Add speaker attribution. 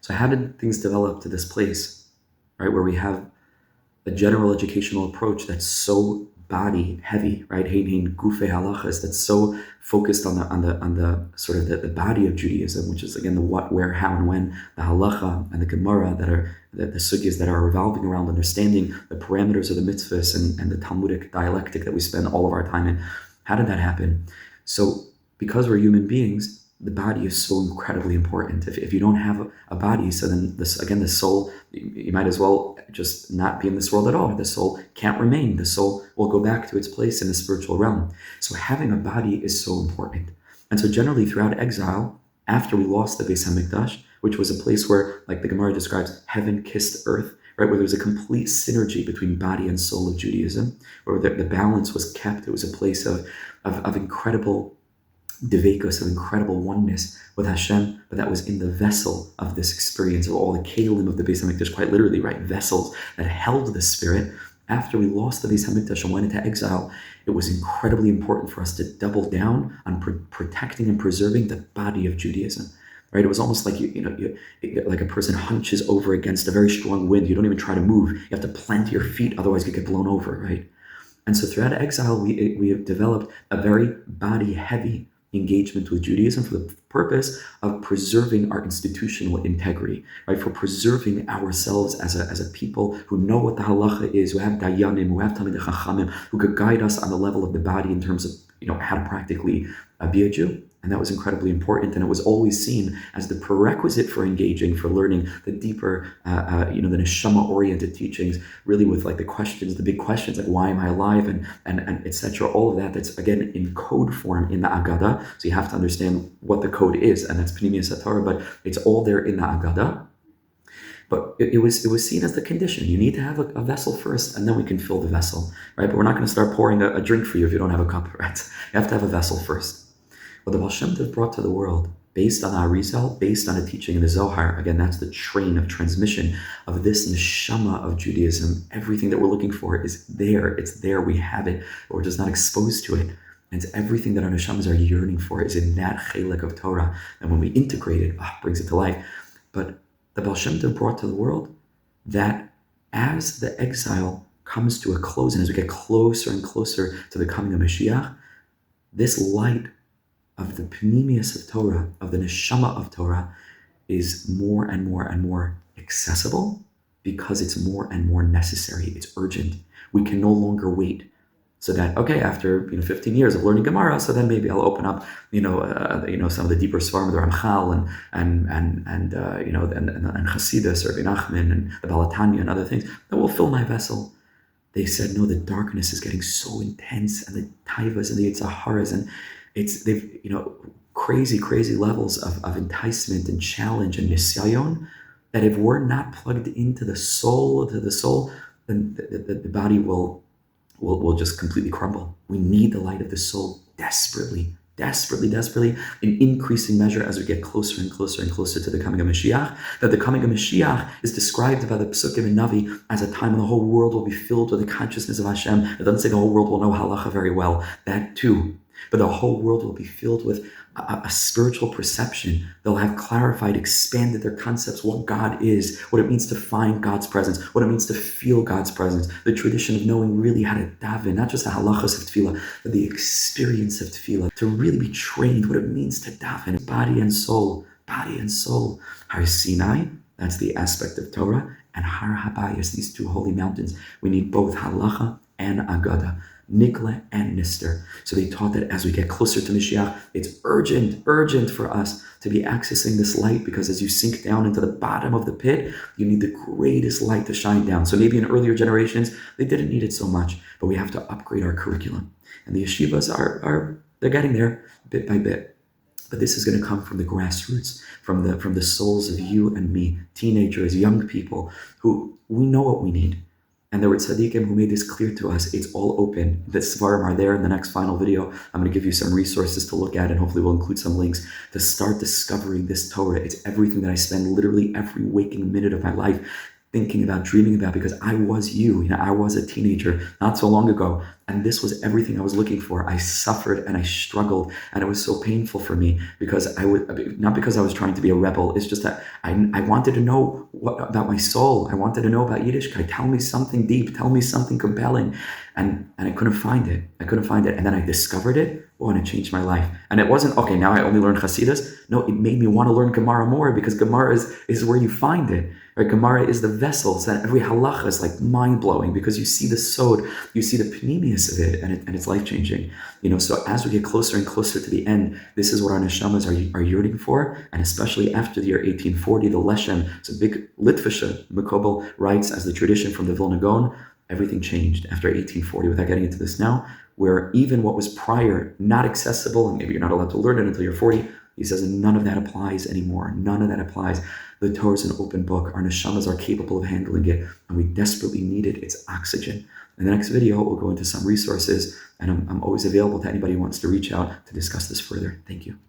Speaker 1: So how did things develop to this place, right, where we have a general educational approach that's so body heavy, right? Hein gufe halachas, that's so focused on the sort of the body of Judaism, which is again the what, where, how, and when, the halacha and the Gemarah that are the sugyas that are revolving around understanding the parameters of the mitzvahs and the Talmudic dialectic that we spend all of our time in. How did that happen? So because we're human beings, the body is so incredibly important. If you don't have a body, so then this again, the soul, you might as well just not be in this world at all. The soul can't remain. The soul will go back to its place in the spiritual realm. So having a body is so important. And so generally throughout exile, after we lost the Beis Hamikdash, which was a place where, like the Gemarah describes, heaven kissed earth, right, where there was a complete synergy between body and soul of Judaism, where the balance was kept. It was a place of incredible devekos, of incredible oneness with Hashem, but that was in the vessel of this experience of all the kelim of the Beis Hamikdash, quite literally, right? Vessels that held the spirit. After we lost the Beis Hamikdash and went into exile, it was incredibly important for us to double down on protecting and preserving the body of Judaism. Right? It was almost like like a person hunches over against a very strong wind. You don't even try to move. You have to plant your feet, otherwise you get blown over, right? And so throughout exile, we have developed a very body-heavy engagement with Judaism for the purpose of preserving our institutional integrity, right? For preserving ourselves as a people who know what the halacha is, who have dayanim, who have talmidei chachamim, who could guide us on the level of the body in terms of how to practically be a Jew. And that was incredibly important, and it was always seen as the prerequisite for engaging, for learning the deeper, the neshama-oriented teachings, really with like the questions, the big questions, like why am I alive, and etc. All of that, that's again in code form in the Agada. So you have to understand what the code is, and that's Pnimius HaTorah, but it's all there in the Agada. But it was seen as the condition. You need to have a vessel first, and then we can fill the vessel, right? But we're not going to start pouring a drink for you if you don't have a cup, right? You have to have a vessel first. What the Baal Shem Tov brought to the world, based on Arizal, based on a teaching in the Zohar, again, that's the train of transmission of this neshama of Judaism. Everything that we're looking for is there. It's there. We have it, but we're just not exposed to it. And everything that our neshamas are yearning for is in that chelek of Torah. And when we integrate it, it brings it to life. But the Baal Shem Tov brought to the world that as the exile comes to a close, and as we get closer and closer to the coming of Mashiach, this light of the Pnimius of Torah, of the Neshama of Torah, is more and more and more accessible because it's more and more necessary. It's urgent. We can no longer wait. So that, okay, after 15 years of learning Gemarah, so then maybe I'll open up some of the deeper svarim of the Ramchal and Chassidus or Rabbi Nachman and the Balatanya and other things that will fill my vessel. They said, no, the darkness is getting so intense, and the taivas and the Yitzaharas, and they've crazy levels of enticement and challenge and nisyayon, that if we're not plugged into the soul, then the body will just completely crumble. We need the light of the soul desperately, in increasing measure as we get closer and closer and closer to the coming of Mashiach. That the coming of Mashiach is described by the Psukim and Navi as a time when the whole world will be filled with the consciousness of Hashem. It doesn't say the whole world will know halacha very well, that too. But the whole world will be filled with a spiritual perception. They'll have clarified, expanded their concepts, what God is, what it means to find God's presence, what it means to feel God's presence, the tradition of knowing really how to daven, not just the halachas of tefillah, but the experience of tefillah, to really be trained what it means to daven, body and soul. Har Sinai, that's the aspect of Torah, and Har Habayis, these two holy mountains. We need both halacha and agada, Nikla and Nister. So they taught that as we get closer to Mashiach, it's urgent for us to be accessing this light, because as you sink down into the bottom of the pit, you need the greatest light to shine down. So maybe in earlier generations, they didn't need it so much, but we have to upgrade our curriculum. And the yeshivas they're getting there bit by bit. But this is going to come from the grassroots, from the souls of you and me, teenagers, young people, who we know what we need. And there were tzaddikim who made this clear to us. It's all open. The svarim are there in the next final video. I'm going to give you some resources to look at, and hopefully we'll include some links to start discovering this Torah. It's everything that I spend literally every waking minute of my life thinking about, dreaming about, because I was you. I was a teenager not so long ago, And this was everything I was looking for. I suffered and I struggled, and it was so painful for me because not because I was trying to be a rebel. It's just that I wanted to know about my soul. I wanted to know about Yiddishkeit. Tell me something deep. Tell me something compelling. And I couldn't find it. I couldn't find it. And then I discovered it. Oh, and it changed my life. And it wasn't, okay, now I only learn Hasidus. No, it made me want to learn Gemarah more, because Gemarah is where you find it. Right? Gemarah is the vessels, that every halacha is like mind-blowing, because you see the sod, you see the panemius of it, and it's life-changing. So as we get closer and closer to the end, this is what our neshamas are yearning for, and especially after the year 1840, the Leshem, it's a big Litvische, Mekobel writes as the tradition from the Vilna Gaon, everything changed after 1840, without getting into this now, where even what was prior not accessible, and maybe you're not allowed to learn it until you're 40, he says none of that applies anymore. None of that applies. The Torah is an open book. Our neshamas are capable of handling it, and we desperately need it. It's oxygen. In the next video, we'll go into some resources, and I'm always available to anybody who wants to reach out to discuss this further. Thank you.